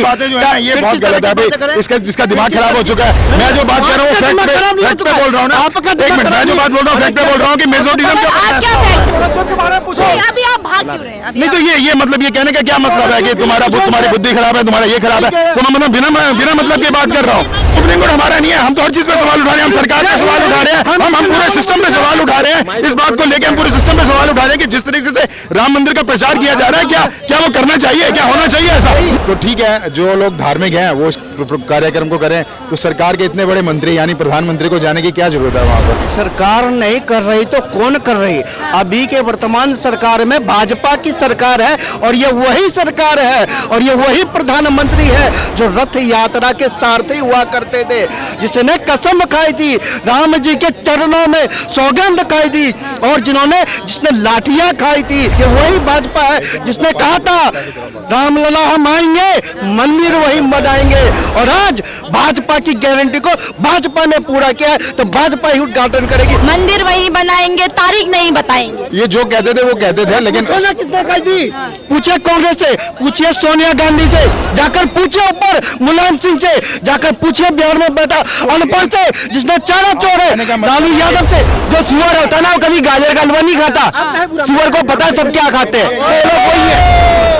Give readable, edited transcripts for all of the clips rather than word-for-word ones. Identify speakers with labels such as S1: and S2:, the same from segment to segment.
S1: बातें जो है ये बहुत गलत है भाई। इसका जिसका दिमाग खराब हो चुका है, मैं जो बात कर रहा हूँ फैक्ट पे बोल रहा हूँ ना। एक मिनट, मैं जो बात बोल रहा हूँ फैक्ट पे बोल रहा हूँ कि मेजोरिज्म
S2: अभी आप भाग क्यों रहे हैं?
S1: नहीं तो ये मतलब ये कहने का क्या मतलब है कि तुम्हारी बुद्धि खराब है, तुम्हारा ये खराब है, तो मैं मतलब बिना मतलब की बात कर रहा हूँ। सुप्रीम कोर्ट हमारा नहीं है, हम तो हर चीज पे सवाल उठा रहे हैं, हम सरकार पे सवाल उठा रहे हैं, हम पूरे सिस्टम पे सवाल उठा रहे हैं। इस बात को लेकर हम पूरे सिस्टम पे सवाल उठा रहे हैं कि जिस तरीके से राम मंदिर का प्रचार किया जा रहा है, क्या वो करना चाहिए, क्या होना चाहिए ऐसा? तो ठीक है, जो लोग धार्मिक हैं वो कार्यक्रम को करें, तो सरकार के इतने बड़े मंत्री यानी प्रधानमंत्री को जाने की क्या जरूरत है वहाँ पर?
S3: सरकार नहीं कर रही तो कौन कर रही? अभी के वर्तमान सरकार में भाजपा की सरकार है और ये वही सरकार है और ये वही प्रधानमंत्री है जो रथ यात्रा के सारथी हुआ करते थे, जिसने कसम खाई थी, राम जी के चरणों में सौगंध खाई थी और जिसने लाठियां खाई थी, ये वही भाजपा है जिसने कहा था रामलला हम आएंगे, मंदिर वही बनाएंगे। और आज भाजपा की गारंटी को भाजपा ने पूरा किया है, तो भाजपा ही उद्घाटन करेगी।
S2: मंदिर वही बनाएंगे, तारीख नहीं बताएंगे।
S1: ये जो कहते थे वो कहते थे, लेकिन
S3: किसने कही थी? पूछे कांग्रेस से, पूछिए सोनिया गांधी से, जाकर पूछे ऊपर मुलायम सिंह से, जाकर पूछे बिहार में बैठा अनपढ़ से जिसने चारा चोर है, लालू यादव से। जो सुअर होता है ना, वो कभी गाजर का हलवा नहीं खाता, सुअर को पता है सब क्या खाते हैं,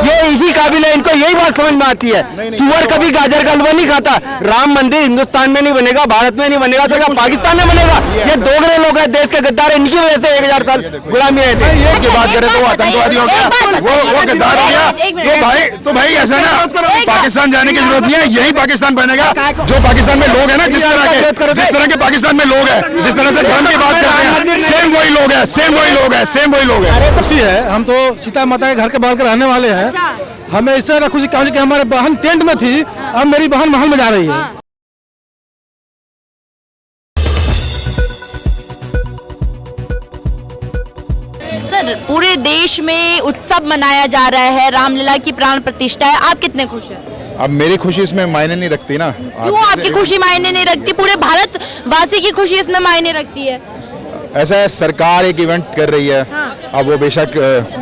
S3: ये इसी काबिल है, इनको यही बात समझ में आती है। सुअर कभी गाजर का हलवा नहीं खाता। राम मंदिर हिंदुस्तान में नहीं बनेगा, भारत में नहीं बनेगा, तो क्या पाकिस्तान में बनेगा? ये दोगले लोग हैं, देश के गद्दार, इनकी वजह से 1000 साल गुलामी रहे थे।
S1: की बात करें तो वो आतंकवादी हो गया, वो गद्दार हो गया। तो भाई ऐसा ना, पाकिस्तान जाने की जरूरत नहीं है, यही पाकिस्तान बनेगा। जो पाकिस्तान में लोग हैं ना, जिस तरह के पाकिस्तान में लोग हैं, जिस तरह से धर्म की बात कर रहे हैं, सेम वही लोग हैं, सेम वही लोग हैं।
S4: खुशी है, हम तो सीता माता के घर के बगल के रहने वाले हैं। हमें इससे खुशी कि हमारे बहन टेंट में थी, अब मेरी बहन महल में जा रही है।
S2: सर, पूरे देश में उत्सव मनाया जा रहा है, रामलला की प्राण प्रतिष्ठा है, आप कितने खुश हैं?
S1: अब मेरी खुशी इसमें मायने नहीं रखती ना।
S2: क्यों आपकी खुशी मायने नहीं रखती? पूरे भारत वासी की खुशी इसमें मायने रखती है।
S1: ऐसा है, सरकार एक इवेंट कर रही है। अब वो बेशक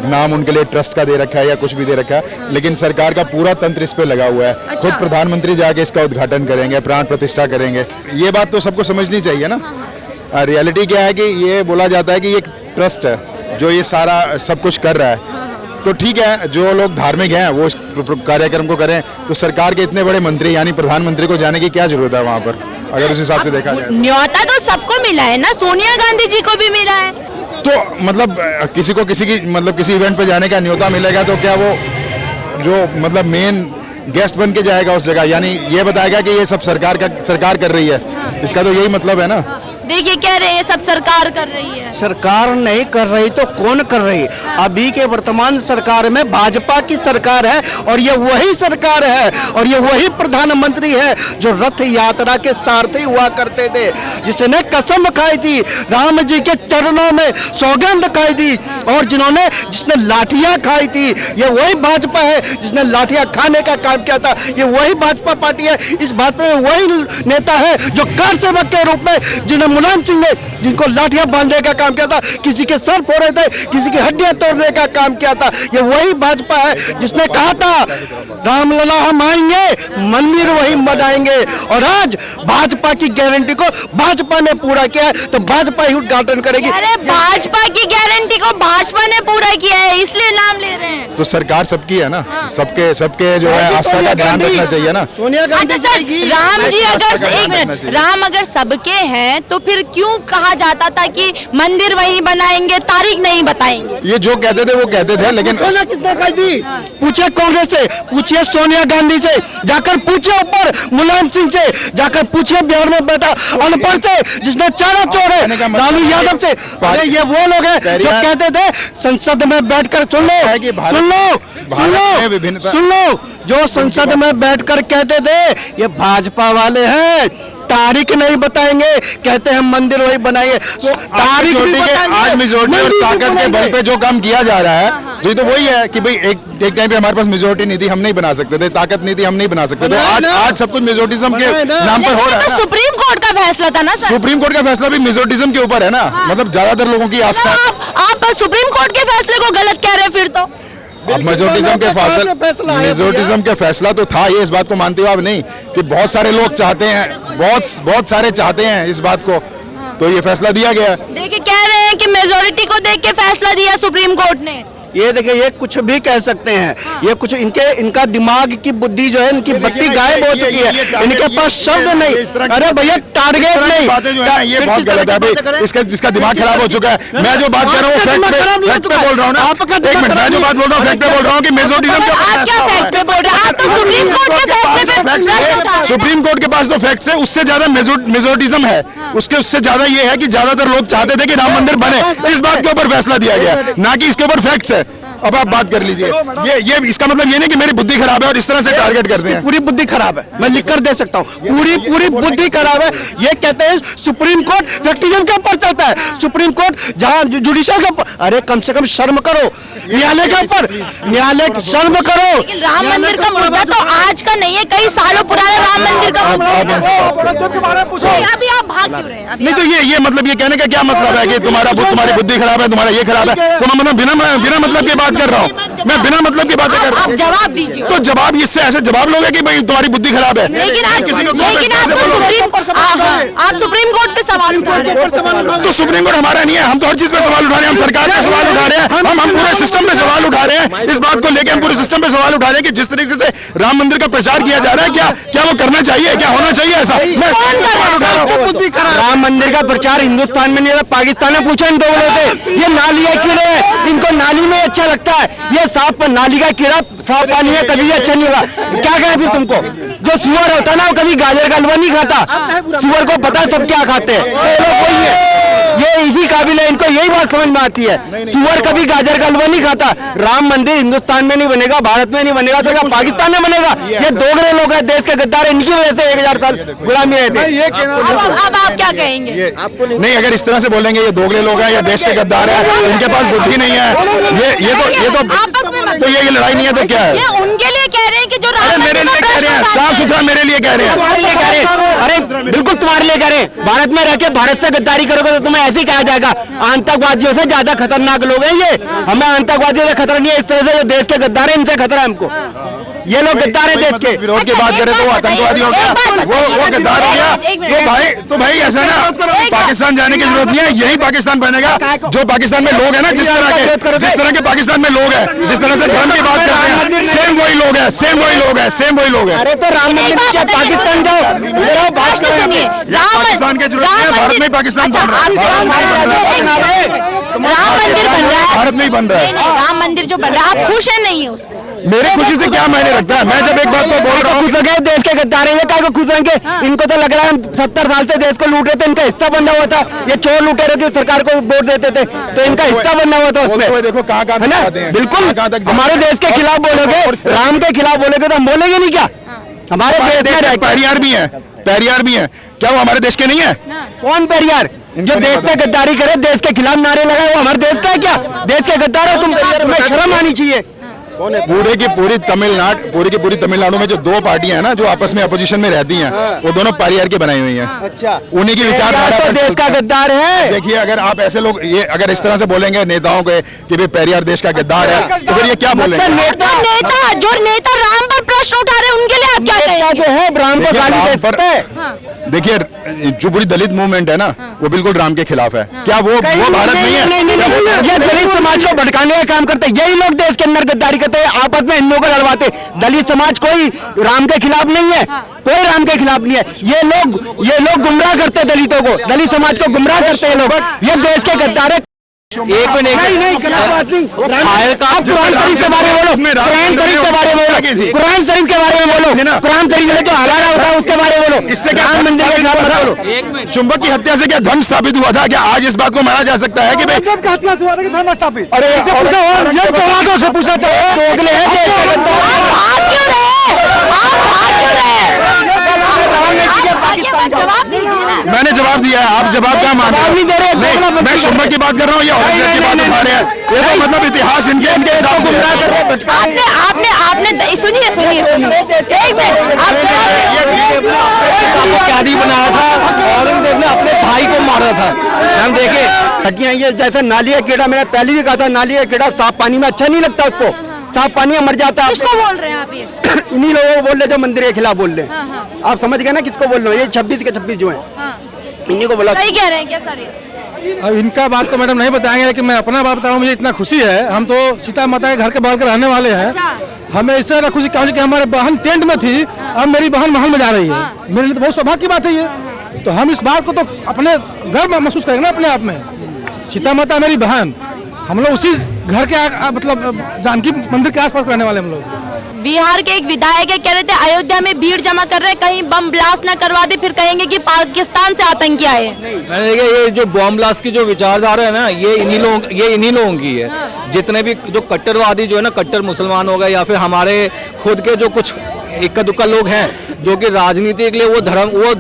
S1: नाम उनके लिए ट्रस्ट का दे रखा है या कुछ भी दे रखा है, लेकिन सरकार का पूरा तंत्र इस पे लगा हुआ है। खुद प्रधानमंत्री जाके इसका उद्घाटन करेंगे, प्राण प्रतिष्ठा करेंगे। ये बात तो सबको समझनी चाहिए ना। रियलिटी क्या है कि ये बोला जाता है कि ये ट्रस्ट है जो ये सारा सब कुछ कर रहा है। तो ठीक है, जो लोग धार्मिक हैं वो इस कार्यक्रम को करें, तो सरकार के इतने बड़े मंत्री यानी प्रधानमंत्री को जाने की क्या जरूरत है वहाँ पर, अगर उस हिसाब से देखा जाए?
S2: न्योता तो सबको मिला है ना, सोनिया गांधी जी को भी मिला है।
S1: तो मतलब किसी इवेंट पे जाने का न्योता मिलेगा तो क्या वो जो मतलब मेन गेस्ट बन के जाएगा उस जगह, यानी ये बताएगा कि ये सब सरकार कर रही है? इसका तो यही मतलब है ना।
S2: देखिए, कह रहे हैं सब सरकार कर रही है।
S3: सरकार नहीं कर रही तो कौन कर रही? अभी के वर्तमान सरकार में भाजपा की सरकार है और ये वही सरकार है और ये वही प्रधानमंत्री है जो रथ यात्रा के सारथी हुआ करते थे, जिसने कसम खाई थी, राम जी के चरणों में सौगंध खाई थी और जिसने लाठियां खाई थी, ये वही भाजपा है जिसने लाठियां खाने का काम किया था। ये वही भाजपा पार्टी है, इस भाजपा में वही नेता है जो कार सेवक के रूप में जिन्हें मुलायम सिंह ने जिनको लाठियां बांधने का काम किया था, किसी के सर फोड़े थे, किसी की हड्डियां तोड़ने का काम किया था। ये वही भाजपा है जिसने कहा था रामलला हम आएंगे, मंदिर वही बनाएंगे। और आज भाजपा की गारंटी को भाजपा ने पूरा किया है, तो भाजपा ही उद्घाटन करेगी।
S2: अरे भाजपा की गारंटी को भाजपा ने पूरा किया है, इसलिए नाम ले रहे हैं।
S1: तो सरकार सबकी है ना, सबके जो है आस्था का ध्यान रखना चाहिए ना।
S3: सोनिया गांधी
S2: अच्छा सर, राम जी अगर एक मिनट, राम अगर सबके हैं तो फिर क्यों कहा जाता था कि मंदिर वही बनाएंगे, तारीख नहीं बताएंगे?
S1: ये जो कहते थे वो कहते थे, लेकिन
S3: किसने कही थी? पूछे कांग्रेस से, पूछिए सोनिया गांधी से, जाकर पूछे ऊपर मुलायम सिंह से, जाकर पूछे बिहार में बैठा अनपढ़ से जिसने चारा चोर है, लालू यादव से। अरे ये वो लोग हैं जो कहते थे संसद में बैठकर सुन लो, जो संसद में बैठकर कहते थे ये भाजपा वाले हैं, तारीख नहीं बताएंगे, कहते हैं मंदिर वही बनाएंगे। तो तारीख
S1: आज मेजोरिटी और ताकत के बल पे जो काम किया जा रहा है, तो वही है कि भाई एक टाइम पे हमारे पास मेजोरिटी नहीं थी, हम नहीं बना सकते थे, ताकत नहीं थी, हम नहीं बना सकते थे। आज सब कुछ मेजोरिटिज्म के नाम पर हो रहा है।
S2: सुप्रीम कोर्ट का फैसला था ना सर?
S1: सुप्रीम कोर्ट का फैसला भी मेजोरिटिज्म के ऊपर है ना। मतलब ज्यादातर लोगों की आस्था।
S2: आप सुप्रीम कोर्ट के फैसले को गलत कह रहे हैं फिर तो?
S1: अब मेजोरिटिज्म के मेजोरिटिज्म के फैसला तो था ये, इस बात को मानते हो आप नहीं कि बहुत सारे लोग चाहते हैं, बहुत सारे चाहते हैं इस बात को, तो ये फैसला दिया गया।
S2: देखिए कह रहे हैं कि मेजोरिटी को देख के फैसला दिया सुप्रीम कोर्ट ने।
S3: ये देखिए, ये कुछ भी कह सकते हैं, ये कुछ इनका दिमाग की बुद्धि जो है, इनकी बत्ती गायब हो चुकी है, इनके पास शब्द नहीं। अरे भैया टारगेट नहीं,
S1: बातें जो है ये बहुत गलत है भाई, इसका जिसका दिमाग खराब हो चुका है। मैं जो बात कर रहा हूँ फैक्ट पे बोल रहा हूँ ना, एक मिनट, मैं जो बात बोल रहा हूँ फैक्ट पे बोल रहा हूँ कि मेजोरिटिज्म
S2: आप क्या फैक्ट पे बोल रहे हैं? आप तो सुप्रीम कोर्ट के फैसले पे प्रश्न उठा रहे हैं।
S1: सुप्रीम कोर्ट के पास तो फैक्ट्स है, उससे ज्यादा मेजोरिटिज्म है, उससे ज्यादा ये है कि ज्यादातर लोग चाहते थे कि राम मंदिर बने, इस बात के ऊपर फैसला दिया गया, ना कि इसके ऊपर फैक्ट्स है। अब आप बात कर लीजिए, ये इसका मतलब ये नहीं कि मेरी बुद्धि खराब है और इस तरह से टारगेट करते हैं।
S3: पूरी बुद्धि खराब है, मैं लिख कर दे सकता हूँ, पूरी बुद्धि खराब है। ये कहते हैं सुप्रीम कोर्ट फैक्टिज्म के ऊपर चलता है, सुप्रीम कोर्ट जहाँ जुडिशियल के ऊपर। अरे कम से कम शर्म करो, न्यायालय के ऊपर, न्यायालय शर्म करो।
S2: लेकिन राम मंदिर का मुद्दा तो आज का नहीं है, कई सालों पुराना राम मंदिर का मुद्दा है। अभी आप भाग क्यों रहे हैं?
S1: नहीं तो ये मतलब ये कहने का क्या मतलब है कि तुम्हारी बुद्धि खराब है, तुम्हारा ये खराब है, तो मैं मतलब बिना मतलब की बात कर रहा हूँ, मैं बिना मतलब की बातें कर रहा
S2: आप
S1: हूँ।
S2: जवाब दीजिए।
S1: तो जवाब इससे ऐसे जवाब लोगे कि भाई तुम्हारी बुद्धि खराब है,
S2: लेकिन
S1: आप
S2: आप सुप्रीम कोर्ट पे सवाल उठा रहे हैं।
S1: तो सुप्रीम कोर्ट हमारा नहीं है, हम तो हर चीज पे सवाल उठा रहे हैं, हम सरकार पे सवाल उठा रहे हैं, हम पूरे सिस्टम पे सवाल उठा रहे हैं। इस बात को लेकर हम पूरे सिस्टम पे सवाल उठा रहे हैं कि जिस तरीके से राम मंदिर का प्रचार किया जा रहा है, क्या वो करना चाहिए, क्या होना चाहिए ऐसा? मैं
S2: कौन कर रहा है?
S3: राम मंदिर का प्रचार हिंदुस्तान में नहीं है, पाकिस्तान में पूछा इन दो से। ये नाली है कीड़े हैं, इनको नाली में अच्छा लगता है, ये साफ नाली का कीड़ा साफ पानी में कभी अच्छा नहीं होगा। क्या कहें फिर तुमको? जो सुअर होता है ना, वो कभी गाजर का हलवा नहीं खाता, सुअर को पता है सब क्या खाते हैं, ये लोग वही है, ये इसी काबिल है, इनको यही बात समझ में आती है। सुअर कभी गाजर का हलवा नहीं खाता। राम मंदिर हिंदुस्तान में नहीं बनेगा, भारत में नहीं बनेगा, तो क्या पाकिस्तान में बनेगा? ये दोगले लोग हैं, देश के गद्दार हैं, इनकी वजह से 1000 साल गुलामी है।
S2: अब आप क्या कहेंगे?
S1: नहीं, अगर इस तरह से बोलेंगे ये दोगले लोग हैं या देश के गद्दार हैं, इनके पास बुद्धि नहीं है, ये लड़ाई नहीं है तो क्या है?
S2: ये उनके लिए कह रहे हैं कि जो राम
S1: मेरे लिए कह रहे हैं, साफ सुथरा मेरे लिए कह रहे हैं।
S3: अरे बिल्कुल तुम्हारे लिए कह रहे हैं। भारत में रह के भारत से गद्दारी करोगे तो तुम्हें ऐसे ही कहा जाएगा, आतंकवादियों से ज्यादा खतरनाक लोग हैं ये, हमें आतंकवादियों से खतरा नहीं है। इस तरह से जो देश के गद्दार हैं, इनसे खतरा है हमको। ये लोग गद्दार हैं देश के।
S1: विरोध की बात करें तो वो आतंकवादी हो गया, वो गद्दार हो गया। तो भाई ऐसा ना, पाकिस्तान जाने की जरूरत नहीं है, यही पाकिस्तान बनेगा जो पाकिस्तान में लोग हैं ना, जिस तरह के पाकिस्तान में लोग हैं, जिस तरह से धर्म की बात करते हैं, सेम वही लोग हैं, सेम वही लोग हैं।
S3: अरे तो राम मंदिर क्या पाकिस्तान जाओ,
S1: पाकिस्तान की जरूरत है, भारत में पाकिस्तान बन रहा है,
S2: राम मंदिर बन रहा है,
S1: भारत में ही बन रहा है।
S2: राम मंदिर जो बन रहा है, आप खुश है नहीं है उससे?
S1: मेरी खुशी से क्या मायने रखता है? मैं जब एक बात को बोल रहा हूँ,
S3: खुश हो गए, देश के गद्दार हैं ये, क्या खुश होंगे? इनको तो लग रहा है 70 साल से देश को लूट रहे थे, इनका हिस्सा बनना हुआ था। ये चोर लुटेरे की सरकार को वोट देते थे, तो इनका हिस्सा बनना हुआ था उसमें।
S1: देखो कहाँ
S3: है ना, बिल्कुल हमारे देश के खिलाफ बोलोगे, राम के खिलाफ बोलोगे तो हम बोलेंगे नहीं क्या? हमारे देश में
S1: पेरियार भी है, क्या वो हमारे देश के नहीं है?
S3: कौन पेरियार? जो देश से गद्दारी करे, देश के खिलाफ नारे लगाए, वो हमारे देश का है क्या? देश के गद्दार हो तुम, तुम्हें शर्म आनी चाहिए।
S1: पूरी की पूरी तमिलनाडु में जो दो पार्टियां हैं ना, जो आपस में अपोजिशन में रहती हैं, वो दोनों पेरियार की बनाई हुई हैं।
S3: अच्छा,
S1: उन्हीं की विचारधारा
S3: तो देश का गद्दार है।
S1: देखिए, अगर आप ऐसे लोग ये अगर इस तरह से बोलेंगे नेताओं के कि भाई पेरियार देश का गद्दार है, तो फिर ये क्या बोलेंगे?
S2: नेता राम पर प्रश्न उठा रहे हैं, उनके लिए आप क्या कहेंगे?
S3: जो है राम को गाली देते हैं।
S1: देखिए, जो पूरी दलित मूवमेंट है ना, वो बिल्कुल राम के खिलाफ है। क्या वो भारत नहीं है?
S3: ये दलित समाज को भड़काने का काम करते हैं, यही लोग देश के अंदर गद्दारी करते हैं, आपस में हिंदुओं को लड़वाते। दलित समाज कोई राम के खिलाफ नहीं है, कोई राम के खिलाफ नहीं है। ये लोग गुमराह करते हैं दलितों को, दलित समाज को गुमराह करते हैं लोग। ये देश के गद्दार है। एक मिनट, नहीं आप कुरान शरीफ के बारे में बोलो, कुरान शरीफ के बारे में बोलो, कुरान शरीफ के बारे में बोलो, कुरान शरीफ में जो हलाला होता है उसके बारे में बोलो।
S1: इससे क्या राम मंदिर के खिलाफ बोलो? चुंबक की हत्या से क्या धर्म स्थापित हुआ था? क्या आज इस बात को माना जा सकता है कि भाई
S3: धर्म स्थापित?
S1: अरे
S3: से पूछा था, दोगले हैं देश के गद्दार।
S2: जवाब दीजिए ना।
S1: मैंने जवाब दिया है, आप जवाब क्या मान रहे हो? मैं चुंबक की बात कर रहा हूँ या औरंगजेब की बात उठा रहे हैं? ये तो मतलब इतिहास इनके हिसाब से
S2: आपने सुनिए एक मिनट,
S3: आपको कैदी बनाया था, औरंगजेब ने अपने भाई को मारा था। हम देखे हड्डियां, ये जैसे नाली का कीड़ा, मैंने पहले भी कहा था, नाली का कीड़ा साफ पानी में अच्छा नहीं लगता, उसको साफ पानी है, मर जाता है।
S2: किसको बोल रहे हैं आप ये?
S3: इन्हीं लोगों को बोल रहे जो मंदिर के खिलाफ बोल रहे हैं।
S2: हाँ, हाँ।
S3: आप समझ गए ना किसको बोल रहे हो? ये 26 के 26 जो हैं,
S2: हाँ।
S3: इन्हीं को बोला।
S2: सही कह रहे हैं क्या सर ये?
S4: अब इनका बात तो मैडम नहीं बताएंगे, लेकिन मैं अपना बात बता रहा हूँ। मुझे इतना खुशी है, हम तो सीता माता के घर के बगल के रहने वाले हैं।
S2: अच्छा।
S4: हमें इससे ज्यादा खुशी कि हमारे बहन टेंट में थी, अब मेरी बहन महल में जा रही है। मेरे लिए तो बहुत सौभाग्य की बात है ये। तो हम इस बात को तो अपने गर्व महसूस करेंगे ना अपने आप में। सीता माता मेरी बहन, हम लोग उसी घर के मतलब जानकी मंदिर के आसपास रहने वाले हम लोग।
S2: बिहार के एक विधायक है, कह रहे थे अयोध्या में भीड़ जमा कर रहे हैं, कहीं बम ब्लास्ट ना करवा दे, फिर कहेंगे कि पाकिस्तान से आतंकी आए।
S5: मैंने देखा ये जो बॉम्ब ब्लास्ट की जो विचारधारा है ना, ये इन्हीं लोगों की है। जितने भी जो कट्टरवादी जो है ना, कट्टर मुसलमान हो गए या फिर हमारे खुद के जो कुछ इक्का दुक्का लोग हैं जो कि राजनीति के लिए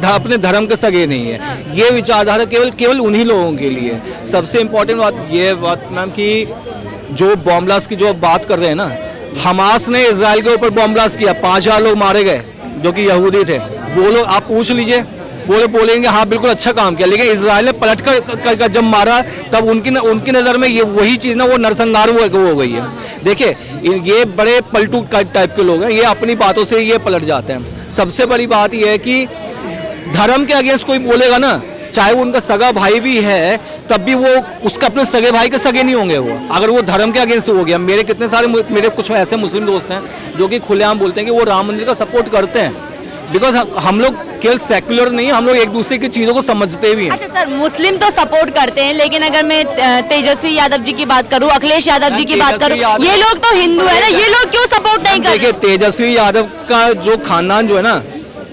S5: अपने धर्म के सगे नहीं है। ये विचारधारा केवल उन्हीं लोगों के लिए। सबसे इम्पोर्टेंट बात मैम कि जो बॉम्ब ब्लास्ट की जो बात कर रहे हैं ना, हमास ने इजराइल के ऊपर बॉम्ब ब्लास्ट किया, 5000 लोग मारे गए जो कि यहूदी थे। वो लोग आप पूछ लीजिए, बोलेंगे हाँ बिल्कुल अच्छा काम किया, लेकिन इजराइल ने पलट कर जब मारा तब उनकी नज़र में ये वही चीज़ ना वो नरसंहार वो हो गई है। देखिए ये बड़े पलटू टाइप के लोग हैं, ये अपनी बातों से ये पलट जाते हैं। सबसे बड़ी बात ये है कि धर्म के अगेंस्ट कोई बोलेगा ना, चाहे वो उनका सगा भाई भी है, तब भी वो उसका अपने सगे भाई के सगे नहीं होंगे वो, अगर वो धर्म के अगेंस्ट हो गया। मेरे कुछ ऐसे मुस्लिम दोस्त हैं जो कि खुलेआम बोलते हैं कि वो राम मंदिर का सपोर्ट करते हैं, बिकॉज हम लोग केवल सेक्युलर नहीं, हम लोग एक दूसरे की चीज़ों को समझते भी हैं।
S2: अच्छा सर, मुस्लिम तो सपोर्ट करते हैं, लेकिन अगर मैं तेजस्वी यादव जी की बात करूं, अखिलेश यादव जी की बात करूं, ये लोग तो हिंदू है ना, ये लोग क्यों सपोर्ट नहीं कर रहे?
S5: देखिए तेजस्वी यादव का जो खानदान जो है ना,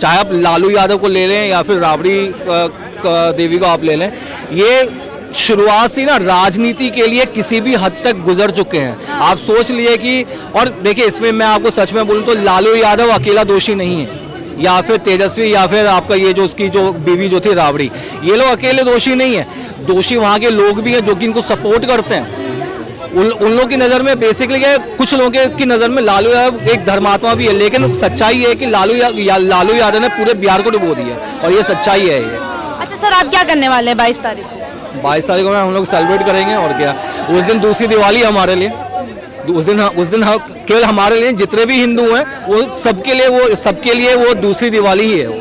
S5: चाहे आप लालू यादव को ले लें या फिर राबड़ी देवी को आप ले लें, ये शुरुआत से ना राजनीति के लिए किसी भी हद तक गुजर चुके हैं। आप सोच लिए कि, और देखिए इसमें मैं आपको सच में बोलूं तो लालू यादव अकेला दोषी नहीं है, या फिर तेजस्वी या फिर आपका ये जो उसकी जो बीवी जो थी राबड़ी, ये लोग अकेले दोषी नहीं है। दोषी वहाँ के लोग भी हैं जो कि इनको सपोर्ट करते हैं। उन लोगों की नज़र में बेसिकली कुछ लोगों की नज़र में लालू यादव एक धर्मात्मा भी है, लेकिन सच्चाई है कि लालू यादव ने पूरे बिहार को डुबो दिया, और ये सच्चाई है ये।
S2: अच्छा सर, आप क्या करने वाले हैं 22 तारीख को?
S5: 22 तारीख को हम लोग सेलिब्रेट करेंगे, और क्या उस दिन दूसरी दिवाली हमारे लिए। उस दिन केवल हमारे लिए, जितने भी हिंदू हैं वो सबके लिए वो दूसरी दिवाली ही है वो।